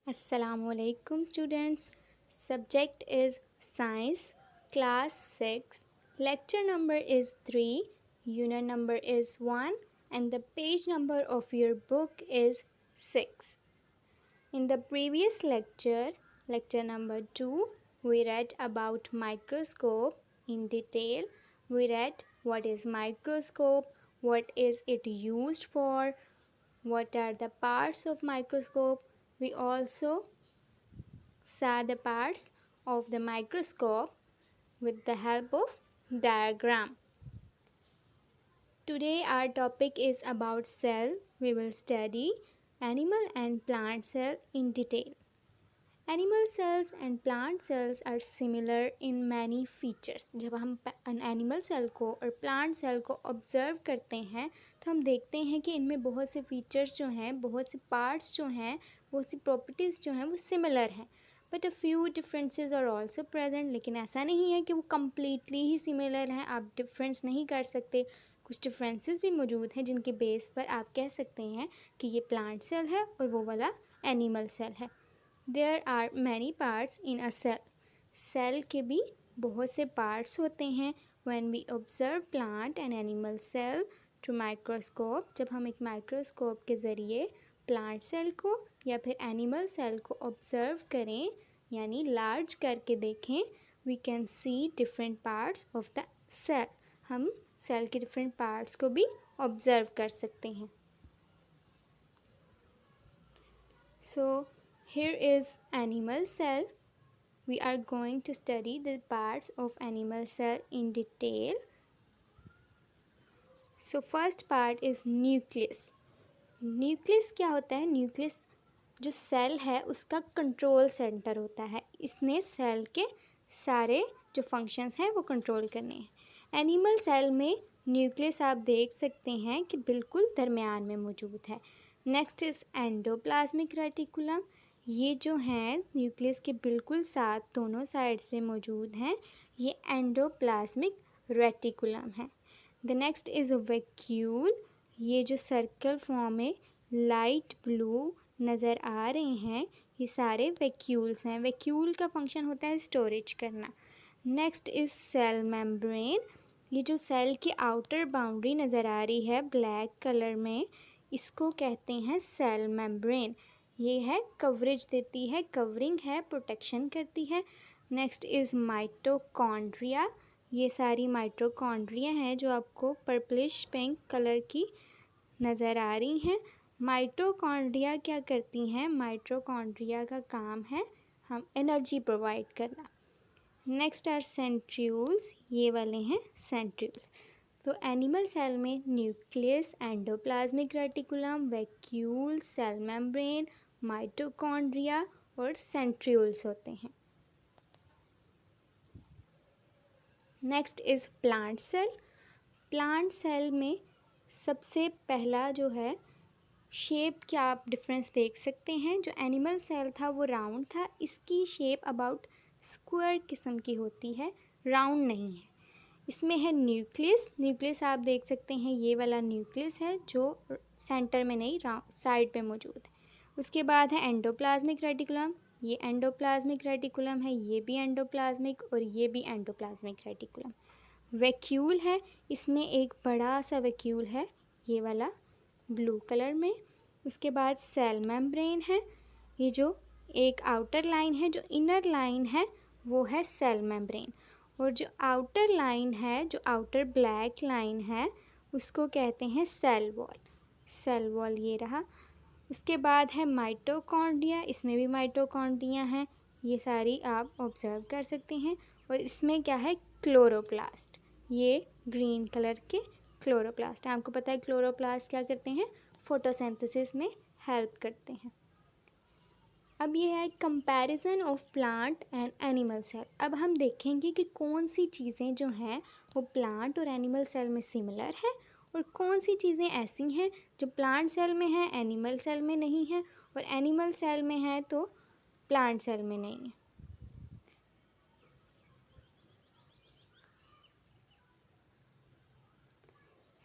Assalamualaikum students. Subject is Science, Class 6. Lecture number is 3, unit number is 1 and the page number of your book is 6. In the previous lecture, lecture number 2, we read about microscope in detail. We read what is microscope, what is it used for, what are the parts of microscope. We also saw the parts of the microscope with the help of diagram. Today our topic is about cell. We will study animal and plant cell in detail. Animal cells and plant cells are similar in many features. जब हम animal cell को और plant cell को observe करते हैं तो हम देखते हैं कि इनमें बहुत से फीचर्स जो हैं, बहुत से पार्ट्स जो हैं, बहुत सी प्रॉपर्टीज़ जो हैं वो सिमिलर हैं. But a few differences are also present. लेकिन ऐसा नहीं है कि वो कम्प्लीटली ही सिमिलर हैं. आप डिफरेंस नहीं कर सकते. कुछ डिफरेंसेस भी मौजूद हैं जिनके बेस पर आप कह सकते हैं कि ये प्लांट सेल है और वो वाला एनिमल सेल है. There are many parts in a cell. Cell के भी बहुत से पार्ट्स होते हैं. When we observe plant and animal cell through microscope, जब हम एक माइक्रोस्कोप के ज़रिए प्लांट सेल को या फिर एनिमल सेल को ऑब्ज़र्व करें यानी लार्ज करके देखें, we can see different parts of the cell. हम सेल के डिफरेंट पार्ट्स को भी ऑब्ज़र्व कर सकते हैं. So here is animal cell. We are going to study the parts of animal cell in detail. So first part is nucleus. Nucleus क्या होता है? Nucleus जो सेल है उसका कंट्रोल सेंटर होता है. इसने सेल के सारे जो फंक्शंस हैं वो कंट्रोल करने हैं. एनिमल सेल में न्यूक्लियस आप देख सकते हैं कि बिल्कुल दरमियान में मौजूद है. Next is endoplasmic reticulum. ये जो हैं न्यूक्लियस के बिल्कुल साथ दोनों साइड्स पे मौजूद हैं. ये एंडोप्लाज्मिक रेटिकुलम है. The next is vacuole. ये जो सर्कल फॉर्म में लाइट ब्लू नज़र आ रहे हैं ये सारे वैक्यूल्स हैं. वैक्यूल का फंक्शन होता है स्टोरेज करना. Next is cell membrane. ये जो सेल की आउटर बाउंड्री नज़र आ रही है ब्लैक कलर में, इसको कहते हैं सेल मेम्ब्रेन. ये है कवरेज देती है, कवरिंग है, प्रोटेक्शन करती है. Next is mitochondria. ये सारी माइटोकॉन्ड्रिया हैं जो आपको पर्पलिश पिंक कलर की नज़र आ रही हैं. माइटोकॉन्ड्रिया क्या करती हैं? माइटोकॉन्ड्रिया का काम है हम एनर्जी प्रोवाइड करना. Next are centrioles. ये वाले हैं सेंट्रियोल्स. तो एनिमल सेल में nucleus, endoplasmic reticulum, vacuole, cell membrane, mitochondria और सेंट्रियोल्स होते हैं. Next is plant cell. Plant cell में सबसे पहला जो है शेप क्या आप डिफरेंस देख सकते हैं. जो एनिमल सेल था वो राउंड था. इसकी शेप अबाउट स्क्वायर किस्म की होती है, राउंड नहीं है. इसमें है न्यूक्लियस. न्यूक्लियस आप देख सकते हैं ये वाला न्यूक्लियस है जो सेंटर में नहीं साइड पे मौजूद है. उसके बाद है एंडोप्लाज्मिक रेटिकुलम. ये एंडोप्लाज्मिक रेटिकुलम है, ये भी एंडोप्लाज्मिक और ये भी एंडोप्लाज्मिक रेटिकुलम. वैक्यूल है. इसमें एक बड़ा सा वैक्यूल है ये वाला ब्लू कलर में. उसके बाद सेल मेम्ब्रेन है. ये जो एक आउटर लाइन है, जो इनर लाइन है वो है सेल मेम्ब्रेन. और जो आउटर लाइन है, जो आउटर ब्लैक लाइन है उसको कहते हैं सेल वॉल. सेल वॉल ये रहा. उसके बाद है माइटोकॉन्ड्रिया. इसमें भी माइटोकॉन्ड्रिया हैं. ये सारी आप ऑब्ज़र्व कर सकते हैं. और इसमें क्या है? क्लोरोप्लास्ट. ये ग्रीन कलर के क्लोरोप्लास्ट. आपको पता है क्लोरोप्लास्ट क्या करते हैं? फोटोसिंथेसिस में हेल्प करते हैं. अब ये है comparison of plant and animal cell. अब हम देखेंगे कि कौन सी चीज़ें जो हैं वो प्लांट और एनिमल सेल में सिमिलर हैं और कौन सी चीज़ें ऐसी हैं जो प्लांट सेल में हैं एनिमल सेल में नहीं है और एनिमल सेल में है तो प्लांट सेल में नहीं है.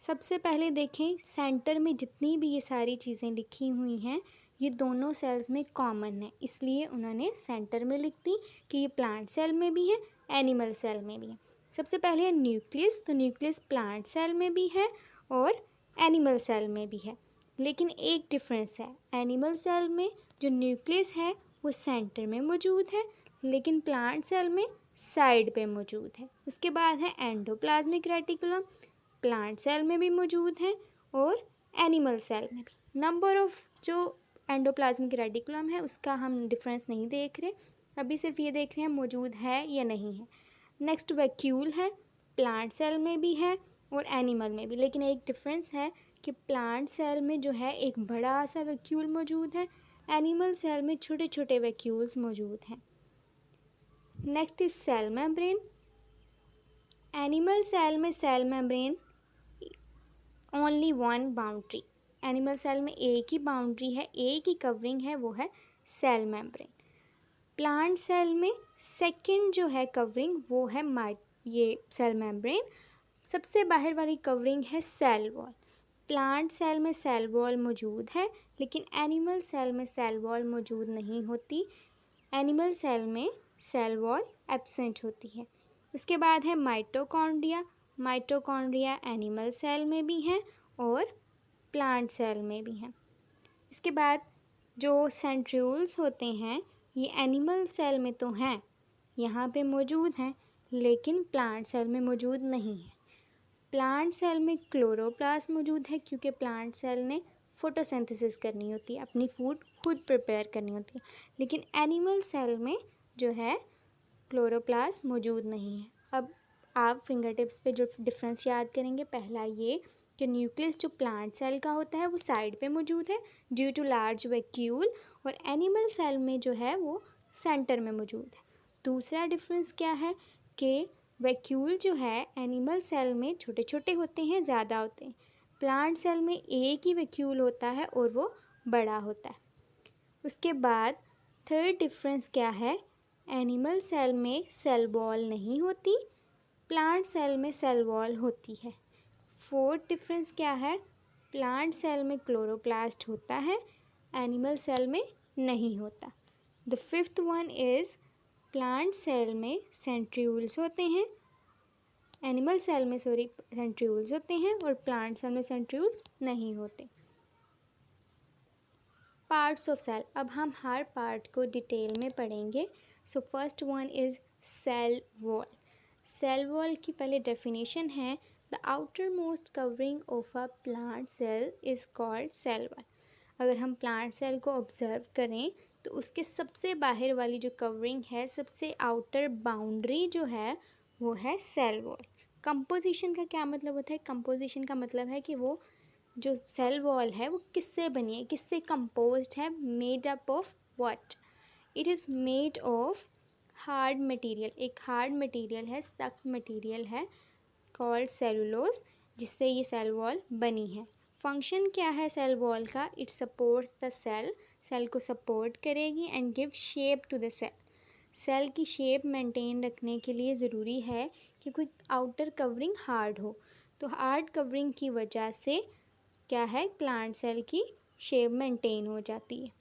सबसे पहले देखें सेंटर में जितनी भी ये सारी चीज़ें लिखी हुई हैं ये दोनों सेल्स में कॉमन है, इसलिए उन्होंने सेंटर में लिख दी कि ये प्लांट सेल में भी है, एनिमल सेल में भी है। सबसे पहले है न्यूक्लियस, तो न्यूक्लियस प्लांट सेल में भी है और एनिमल सेल में भी है, लेकिन एक डिफरेंस है। एनिमल सेल में जो न्यूक्लियस है वो सेंटर में मौजूद है, लेकिन प्लांट सेल में साइड पे मौजूद है। उसके बाद है एंडोप्लाज्मिक रेटिकुलम, प्लांट सेल में भी मौजूद है और एनिमल सेल में भी। नंबर ऑफ जो एंडोप्लाज्मिक रेटिकुलम है उसका हम डिफरेंस नहीं देख रहे, अभी सिर्फ ये देख रहे हैं मौजूद है या नहीं है। नेक्स्ट वैक्यूल है, प्लांट सेल में भी है और एनिमल में भी, लेकिन एक डिफरेंस है कि प्लांट सेल में जो है एक बड़ा सा वैक्यूल मौजूद है, एनिमल सेल में छोटे छोटे वैक्यूल्स मौजूद हैं। Next is cell membrane. Animal cell में cell membrane only one boundary, animal cell में एक ही बाउंड्री है, एक ही कवरिंग है, वो है सेल मेम्ब्रेन। प्लांट सेल में सेकंड जो है कवरिंग वो है ये सेल मेम्ब्रेन, सबसे बाहर वाली कवरिंग है सेल वॉल। प्लांट सेल में सेल वॉल मौजूद है, लेकिन एनिमल सेल में सेल वॉल मौजूद नहीं होती, एनिमल सेल में सेल वॉल एब्सेंट होती है। उसके बाद है माइटोकॉन्ड्रिया, माइटोकॉन्ड्रिया एनिमल सेल में भी हैं और प्लांट सेल में भी हैं। इसके बाद जो सेंट्रियोल्स होते हैं ये एनिमल सेल में तो हैं, यहाँ पे मौजूद हैं, लेकिन प्लांट सेल में मौजूद नहीं है। प्लांट सेल में क्लोरोप्लास्ट मौजूद है क्योंकि प्लांट सेल ने फोटोसिंथेसिस करनी होती है, अपनी फूड खुद प्रिपेयर करनी होती है, लेकिन एनिमल सेल में जो है क्लोरोप्लास्ट मौजूद नहीं है। अब आप फिंगर टिप्स पे जो डिफरेंस याद करेंगे, पहला ये कि न्यूक्लियस जो प्लांट सेल का होता है वो साइड पे मौजूद है ड्यू टू लार्ज वैक्यूल, और एनिमल सेल में जो है वो सेंटर में मौजूद है। दूसरा डिफरेंस क्या है कि वैक्यूल जो है एनिमल सेल में छोटे छोटे होते हैं, ज़्यादा होते हैं, प्लांट सेल में एक ही वैक्यूल होता है और वो बड़ा होता है। उसके बाद थर्ड डिफरेंस क्या है, एनिमल सेल में सेल वॉल नहीं होती, प्लांट सेल में सेल वॉल होती है। फोर्थ डिफरेंस क्या है, प्लांट सेल में क्लोरोप्लास्ट होता है, एनिमल सेल में नहीं होता। The fifth one is plant cell में सेंट्रियोल्स होते हैं, एनिमल सेल में सेंट्रियोल्स होते हैं और प्लांट सेल में सेंट्रियोल्स नहीं होते। पार्ट्स ऑफ सेल, अब हम हर पार्ट को डिटेल में पढ़ेंगे। So first one is cell wall. Cell wall की पहले डेफिनेशन है, the outermost covering of a plant cell is called cell wall. अगर हम प्लांट सेल को ऑब्जर्व करें तो उसके सबसे बाहर वाली जो कवरिंग है, सबसे आउटर बाउंड्री जो है वो है सेल वॉल। कंपोजिशन का क्या मतलब होता है, कंपोजिशन का मतलब है कि वो जो सेल वॉल है वो किससे बनी है, किससे कंपोज्ड है, made up of what, it is made of hard material, एक हार्ड मटेरियल है, सख्त मटेरियल है कॉल्ड सेलुलोज, जिससे ये सेल वॉल बनी है। फंक्शन क्या है सेल वॉल का, it supports the cell, cell को सपोर्ट करेगी and give shape to the cell. Cell की शेप मेंटेन रखने के लिए ज़रूरी है कि कोई आउटर कवरिंग हार्ड हो, तो हार्ड कवरिंग की वजह से क्या है, प्लांट सेल की शेप मेंटेन हो जाती है।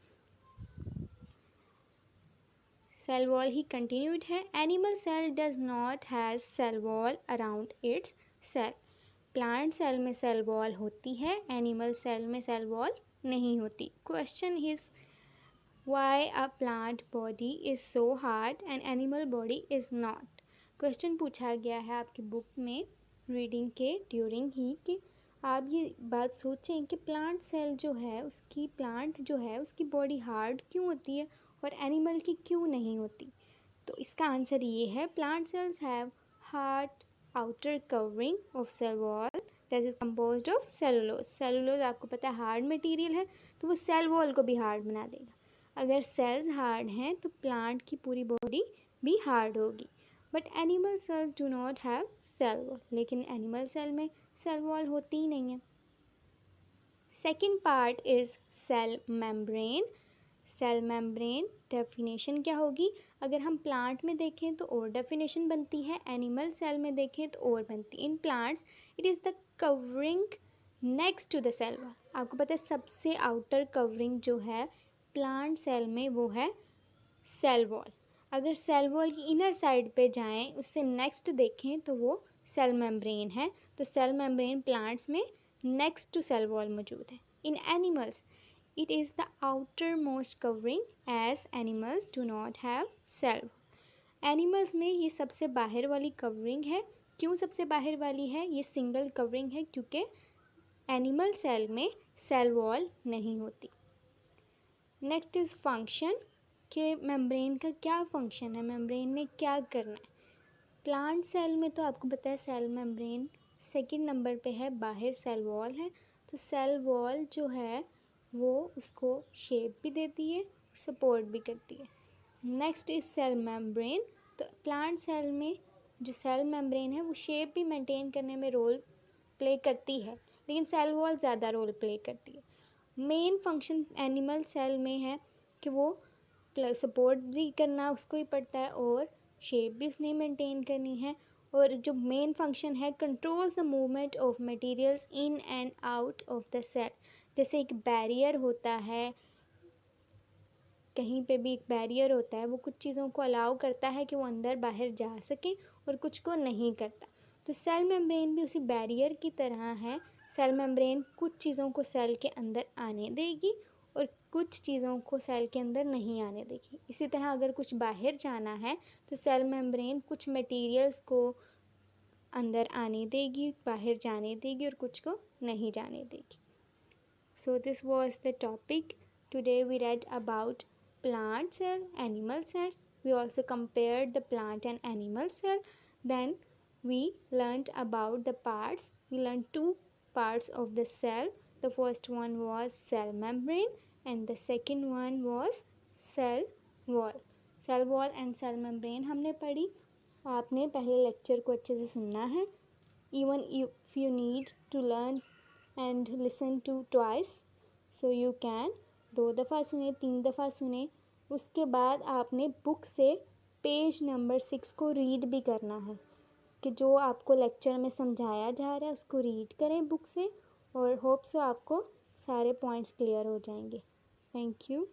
सेल वॉल ही कंटिन्यूड है, animal cell does not has cell wall around its cell. Plant cell में सेल वॉल होती है, एनिमल सेल में सेल वॉल नहीं होती। Question is why a plant body is so hard and animal body is not. Question पूछा गया है आपकी बुक में रीडिंग के ड्यूरिंग ही कि आप ये बात सोचें कि प्लांट सेल जो है उसकी, प्लांट जो है उसकी बॉडी हार्ड क्यों होती है और एनिमल की क्यों नहीं होती। तो इसका आंसर ये है, plant cells have hard outer covering of cell wall that is composed of cellulose. Cellulose आपको पता है हार्ड मटेरियल है, तो वो सेल वॉल को भी हार्ड बना देगा। अगर सेल्स हार्ड हैं तो प्लांट की पूरी बॉडी भी हार्ड होगी। But animal cells do not have cell wall, लेकिन एनिमल सेल में सेल वॉल होती ही नहीं है। Second part is cell membrane. Cell membrane definition क्या होगी, अगर हम प्लांट में देखें तो और डेफिनेशन बनती है, एनिमल सेल में देखें तो और बनती है। In plants it is the covering next to the cell wall. आपको पता है सबसे आउटर कवरिंग जो है प्लांट सेल में वो है सेल वॉल। अगर सेल वॉल की इनर साइड पे जाएं, उससे नेक्स्ट देखें तो वो सेल मेम्ब्रेन है। तो सेल मेम्ब्रेन प्लांट्स में नेक्स्ट टू सेल वॉल मौजूद है। In animals it is the outermost covering as animals do not have cell. Animals में ये सबसे बाहर वाली कवरिंग है। क्यों सबसे बाहर वाली है? ये सिंगल कवरिंग है क्योंकि एनिमल सेल में सेल वॉल नहीं होती। नेक्स्ट इज़ फंक्शन, कि मेम्ब्रेन का क्या फंक्शन है, मेम्ब्रेन ने क्या करना है। प्लांट सेल में तो आपको पता है सेल मेम्ब्रेन सेकंड नंबर पे है, बाहर सेल वॉल है। तो सेल वॉल जो है वो उसको शेप भी देती है, सपोर्ट भी करती है। Next is cell membrane. तो प्लांट सेल में जो सेल मेम्ब्रेन है वो शेप भी मेंटेन करने में रोल प्ले करती है, लेकिन सेल वॉल ज़्यादा रोल प्ले करती है। मेन फंक्शन एनिमल सेल में है कि वो सपोर्ट भी करना उसको ही पड़ता है और शेप भी उसने मेंटेन करनी है। और जो मेन फंक्शन है, controls the movement of materials in and out of the cell. जैसे एक बैरियर होता है, कहीं पे भी एक बैरियर होता है, वो कुछ चीज़ों को अलाउ करता है कि वो अंदर बाहर जा सके और कुछ को नहीं करता। तो सेल मेम्ब्रेन भी उसी बैरियर की तरह है। सेल मेम्ब्रेन कुछ चीज़ों को सेल के अंदर आने देगी और कुछ चीज़ों को सेल के अंदर नहीं आने देगी। इसी तरह अगर कुछ बाहर जाना है तो सेल मेम्ब्रेन कुछ मटेरियल्स को अंदर आने देगी, बाहर जाने देगी और कुछ को नहीं जाने देगी। So this was the topic. Today we read about plant cell, animal cell. We also compared the plant and animal cell. Then we learned about the parts. We learned two parts of the cell. The first one was cell membrane and the second one was cell wall. Cell wall and cell membrane हमने पढ़ी। आपने पहले lecture को अच्छे से सुनना है। Even if you need to learn and listen to twice, so you can, 2 दफ़ा सुने, 3 दफ़ा सुने। उसके बाद आपने बुक से पेज नंबर 6 को रीड भी करना है, कि जो आपको लेक्चर में समझाया जा रहा है उसको रीड करें बुक से, और होप सो आपको सारे पॉइंट्स क्लियर हो जाएंगे। Thank you.